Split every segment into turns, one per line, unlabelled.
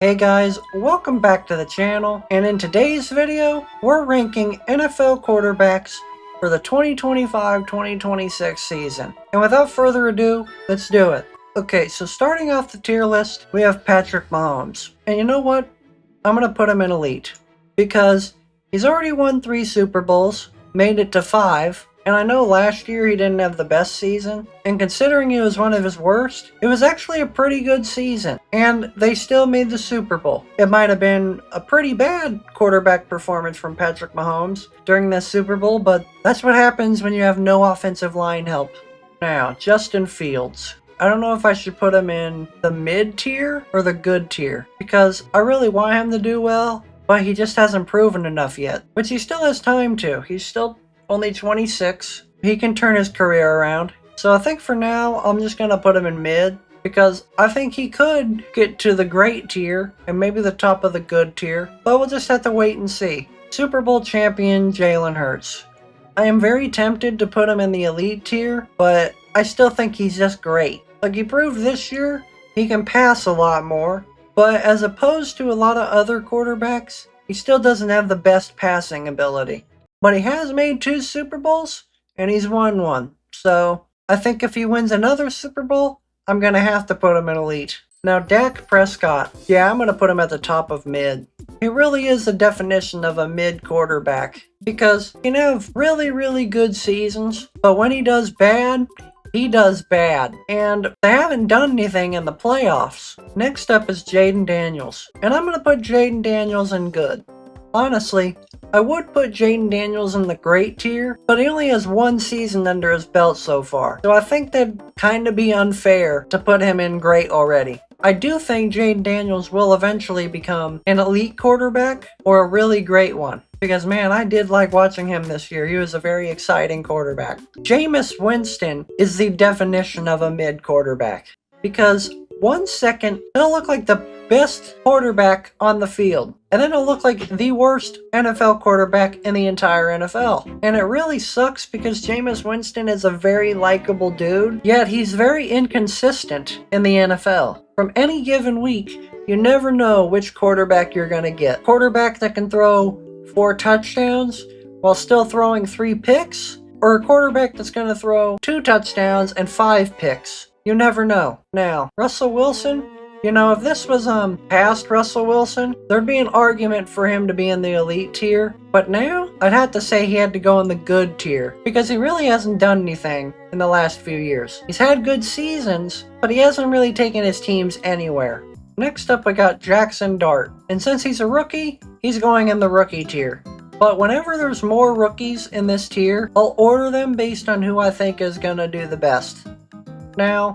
Hey guys, welcome back to the channel, and in today's video, we're ranking NFL quarterbacks for the 2025-2026 season. And without further ado, let's do it. Okay, so starting off the tier list, we have Patrick Mahomes. And you know what? I'm going to put him in elite. Because he's already won 3 Super Bowls, made it to 5, and I know last year he didn't have the best season, and considering it was one of his worst, it was actually a pretty good season, and they still made the Super Bowl. It might have been a pretty bad quarterback performance from Patrick Mahomes during this Super Bowl, but that's what happens when you have no offensive line help. Now, Justin Fields. I don't know if I should put him in the mid tier or the good tier, because I really want him to do well, but he just hasn't proven enough yet, which he still has time to. He's still only 26. He can turn his career around. So I think for now, I'm just going to put him in mid, because I think he could get to the great tier and maybe the top of the good tier, but we'll just have to wait and see. Super Bowl champion Jalen Hurts. I am very tempted to put him in the elite tier, but I still think he's just great. Like, he proved this year he can pass a lot more, but as opposed to a lot of other quarterbacks, he still doesn't have the best passing ability. But he has made 2 Super Bowls, and he's won 1. So, I think if he wins another Super Bowl, I'm going to have to put him in elite. Now, Dak Prescott. Yeah, I'm going to put him at the top of mid. He really is the definition of a mid quarterback. Because he can have really good seasons, but when he does bad, he does bad. And they haven't done anything in the playoffs. Next up is Jaden Daniels. And I'm going to put Jaden Daniels in good. Honestly, I would put Jaden Daniels in the great tier, but he only has 1 season under his belt so far. So I think that'd kind of be unfair to put him in great already. I do think Jaden Daniels will eventually become an elite quarterback or a really great one. Because man, I did like watching him this year. He was a very exciting quarterback. Jameis Winston is the definition of a mid quarterback. Because 1 second, he'll look like the best quarterback on the field. And then he'll look like the worst NFL quarterback in the entire NFL. And it really sucks because Jameis Winston is a very likable dude, yet he's very inconsistent in the NFL. From any given week, you never know which quarterback you're going to get. Quarterback that can throw 4 touchdowns while still throwing 3 picks, or a quarterback that's going to throw 2 touchdowns and 5 picks. You never know. Now, Russell Wilson, you know, if this was past Russell Wilson, there'd be an argument for him to be in the elite tier. But now, I'd have to say he had to go in the good tier, because he really hasn't done anything in the last few years. He's had good seasons, but he hasn't really taken his teams anywhere. Next up, we got Jackson Dart. And since he's a rookie, he's going in the rookie tier. But whenever there's more rookies in this tier, I'll order them based on who I think is going to do the best. Now,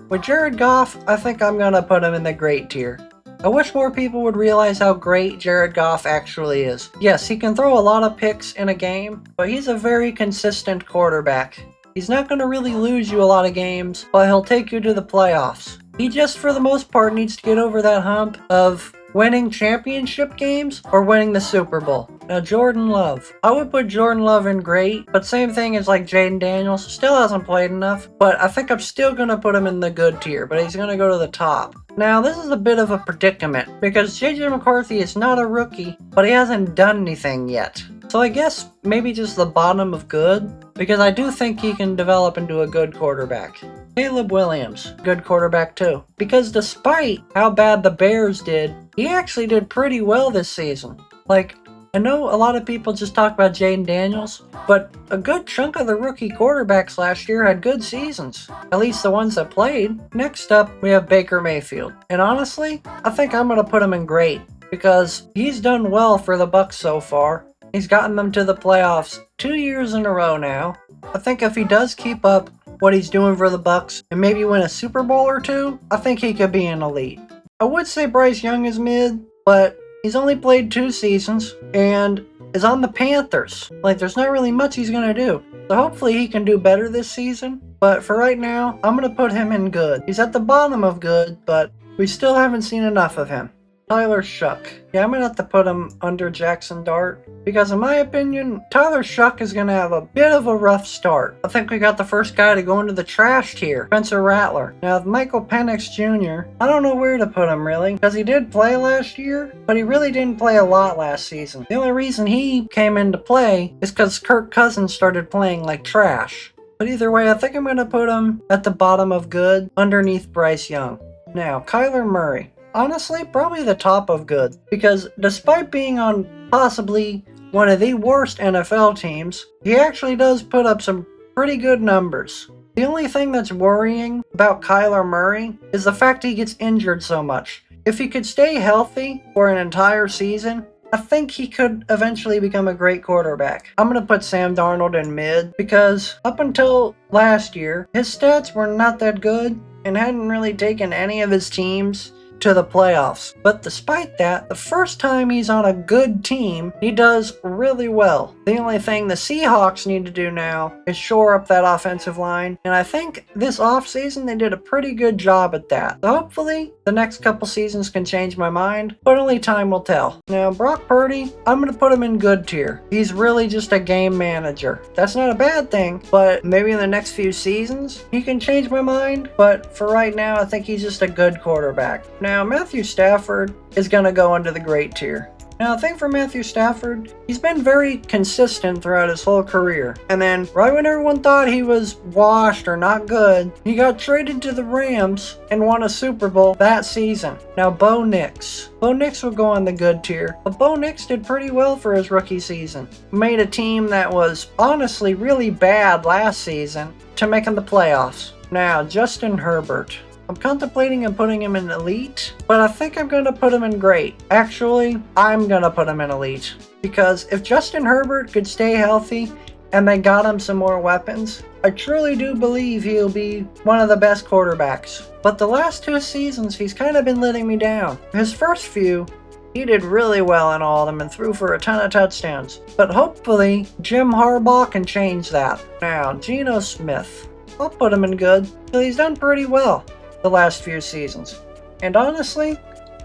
with Jared Goff, I think I'm going to put him in the great tier. I wish more people would realize how great Jared Goff actually is. Yes, he can throw a lot of picks in a game, but he's a very consistent quarterback. He's not going to really lose you a lot of games, but he'll take you to the playoffs. He just, for the most part, needs to get over that hump of winning championship games or winning the Super Bowl. Now, Jordan Love. I would put Jordan Love in great, but same thing as like Jaden Daniels. Still hasn't played enough, but I think I'm still going to put him in the good tier, but he's going to go to the top. Now, this is a bit of a predicament, because J.J. McCarthy is not a rookie, but he hasn't done anything yet. So I guess maybe just the bottom of good, because I do think he can develop into a good quarterback. Caleb Williams, good quarterback too. Because despite how bad the Bears did, he actually did pretty well this season. Like, I know a lot of people just talk about Jaden Daniels, but a good chunk of the rookie quarterbacks last year had good seasons. At least the ones that played. Next up, we have Baker Mayfield. And honestly, I think I'm going to put him in great, because he's done well for the Bucs so far. He's gotten them to the playoffs 2 years in a row now. I think if he does keep up what he's doing for the Bucs and maybe win a Super Bowl or 2, I think he could be an elite. I would say Bryce Young is mid, but he's only played 2 seasons and is on the Panthers. Like, there's not really much he's going to do. So hopefully he can do better this season. But for right now, I'm going to put him in good. He's at the bottom of good, but we still haven't seen enough of him. Tyler Shuck. Yeah, I'm gonna have to put him under Jackson Dart because in my opinion, Tyler Shuck is gonna have a bit of a rough start. I think we got the first guy to go into the trash tier, Spencer Rattler. Now with Michael Penix Jr., I don't know where to put him really, because he did play last year, but he really didn't play a lot last season. The only reason he came into play is because Kirk Cousins started playing like trash. But either way, I think I'm gonna put him at the bottom of good, underneath Bryce Young. Now, Kyler Murray. Honestly, probably the top of good, because despite being on possibly one of the worst NFL teams, he actually does put up some pretty good numbers. The only thing that's worrying about Kyler Murray is the fact he gets injured so much. If he could stay healthy for an entire season, I think he could eventually become a great quarterback. I'm going to put Sam Darnold in mid, because up until last year, his stats were not that good and hadn't really taken any of his teams to the playoffs. But despite that, the first time he's on a good team, he does really well. The only thing the Seahawks need to do now is shore up that offensive line, and I think this offseason they did a pretty good job at that. So hopefully the next couple seasons can change my mind, but only time will tell. Now Brock Purdy, I'm going to put him in good tier. He's really just a game manager. That's not a bad thing, but maybe in the next few seasons he can change my mind, but for right now I think he's just a good quarterback. Now Matthew Stafford is going to go into the great tier. Now, the thing for Matthew Stafford, he's been very consistent throughout his whole career. And then, right when everyone thought he was washed or not good, he got traded to the Rams and won a Super Bowl that season. Now, Bo Nix. Bo Nix will go on the good tier, but Bo Nix did pretty well for his rookie season. Made a team that was honestly really bad last season to making the playoffs. Now, Justin Herbert. I'm contemplating on putting him in elite, but I think I'm going to put him in great. Actually, I'm going to put him in elite, because if Justin Herbert could stay healthy and they got him some more weapons, I truly do believe he'll be one of the best quarterbacks. But the last 2 seasons, he's kind of been letting me down. His first few, he did really well in all of them and threw for a ton of touchdowns. But hopefully, Jim Harbaugh can change that. Now, Geno Smith. I'll put him in good, because he's done pretty well the last few seasons. And honestly,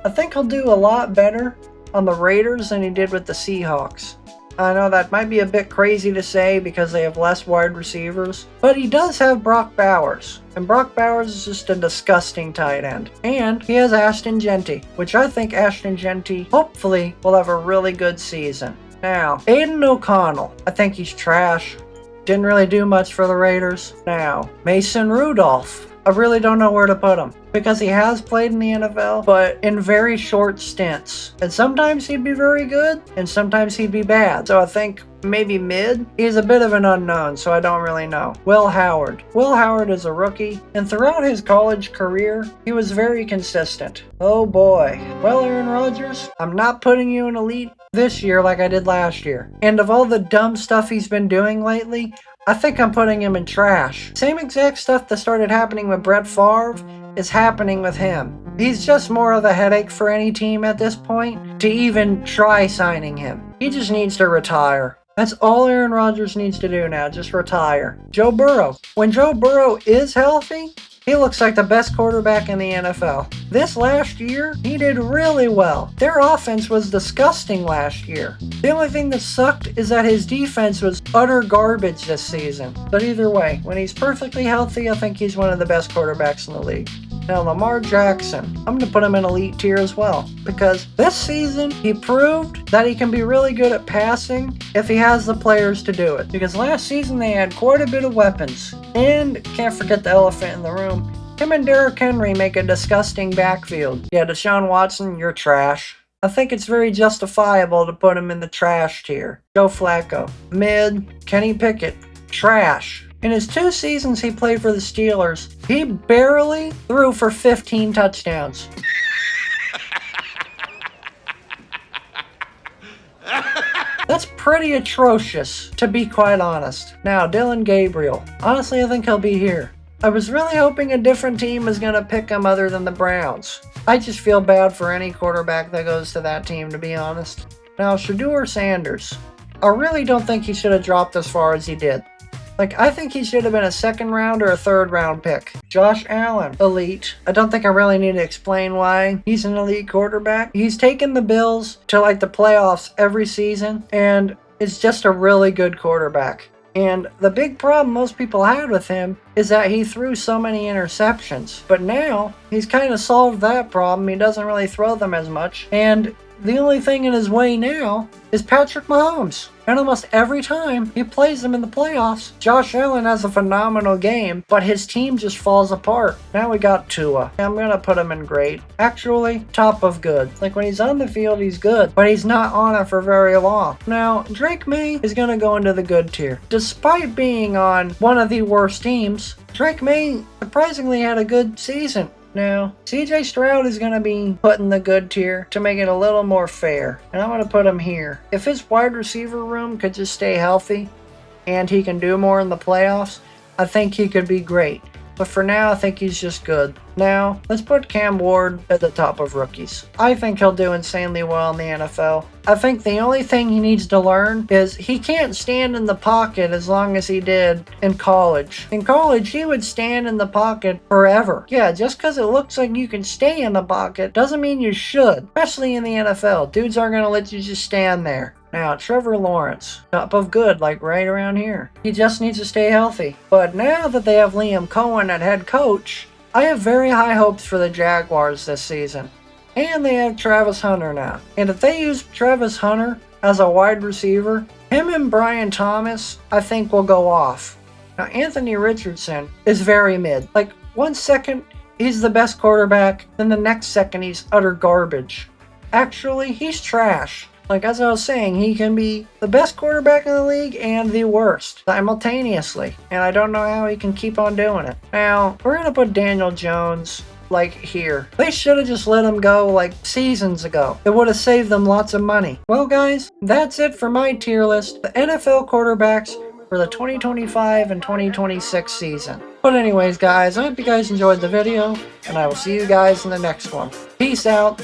I think he'll do a lot better on the Raiders than he did with the Seahawks. I know that might be a bit crazy to say because they have less wide receivers, but he does have Brock Bowers, and Brock Bowers is just a disgusting tight end. And he has Ashton Jeanty, which I think Ashton Jeanty hopefully will have a really good season. Now, Aiden O'Connell, I think he's trash. Didn't really do much for the Raiders. Now, Mason Rudolph. I really don't know where to put him, because he has played in the NFL, but in very short stints. And sometimes he'd be very good, and sometimes he'd be bad. So I think maybe mid. He's a bit of an unknown, so I don't really know. Will Howard. Will Howard is a rookie, and throughout his college career, he was very consistent. Oh boy. Well, Aaron Rodgers, I'm not putting you in elite this year like I did last year. And of all the dumb stuff he's been doing lately, I think I'm putting him in trash. Same exact stuff that started happening with Brett Favre is happening with him. He's just more of a headache for any team at this point to even try signing him. He just needs to retire. That's all Aaron Rodgers needs to do now, just retire. Joe Burrow. When Joe Burrow is healthy, he looks like the best quarterback in the NFL. This last year, he did really well. Their offense was disgusting last year. The only thing that sucked is that his defense was utter garbage this season. But either way, when he's perfectly healthy, I think he's one of the best quarterbacks in the league. Now, Lamar Jackson, I'm going to put him in elite tier as well, because this season he proved that he can be really good at passing if he has the players to do it. Because last season they had quite a bit of weapons. And can't forget the elephant in the room. Him and Derrick Henry make a disgusting backfield. Yeah, Deshaun Watson, you're trash. I think it's very justifiable to put him in the trash tier. Joe Flacco, mid. Kenny Pickett, trash. In his 2 seasons he played for the Steelers, he barely threw for 15 touchdowns. That's pretty atrocious, to be quite honest. Now, Dylan Gabriel. Honestly, I think he'll be here. I was really hoping a different team was going to pick him other than the Browns. I just feel bad for any quarterback that goes to that team, to be honest. Now, Shedeur Sanders. I really don't think he should have dropped as far as he did. Like, I think he should have been a second round or a third round pick. Josh Allen, elite. I don't think I really need to explain why he's an elite quarterback. He's taken the Bills to like the playoffs every season, and is just a really good quarterback. And the big problem most people had with him is that he threw so many interceptions. But now, he's kind of solved that problem. He doesn't really throw them as much. And the only thing in his way now is Patrick Mahomes. And almost every time he plays them in the playoffs, Josh Allen has a phenomenal game, but his team just falls apart. Now we got Tua. I'm going to put him in great. Actually, top of good. Like, when he's on the field, he's good, but he's not on it for very long. Now, Drake May is going to go into the good tier. Despite being on one of the worst teams, Drake May surprisingly had a good season. Now, CJ Stroud is going to be put in the good tier to make it a little more fair, and I'm going to put him here. If his wide receiver room could just stay healthy and he can do more in the playoffs, I think he could be great. But for now, I think he's just good. Now, let's put Cam Ward at the top of rookies. I think he'll do insanely well in the NFL. I think the only thing he needs to learn is he can't stand in the pocket as long as he did in college. In college, he would stand in the pocket forever. Yeah, just because it looks like you can stay in the pocket doesn't mean you should, especially in the NFL. Dudes aren't going to let you just stand there. Now, Trevor Lawrence, top of good, like right around here. He just needs to stay healthy. But now that they have Liam Cohen at head coach, I have very high hopes for the Jaguars this season. And they have Travis Hunter now. And if they use Travis Hunter as a wide receiver, him and Brian Thomas, I think, will go off. Now, Anthony Richardson is very mid. Like, 1 second, he's the best quarterback, then the next second, he's utter garbage. Actually, he's trash. Like, as I was saying, he can be the best quarterback in the league and the worst simultaneously. And I don't know how he can keep on doing it. Now, we're going to put Daniel Jones, like, here. They should have just let him go, like, seasons ago. It would have saved them lots of money. Well, guys, that's it for my tier list. The NFL quarterbacks for the 2025 and 2026 season. But anyways, guys, I hope you guys enjoyed the video, and I will see you guys in the next one. Peace out.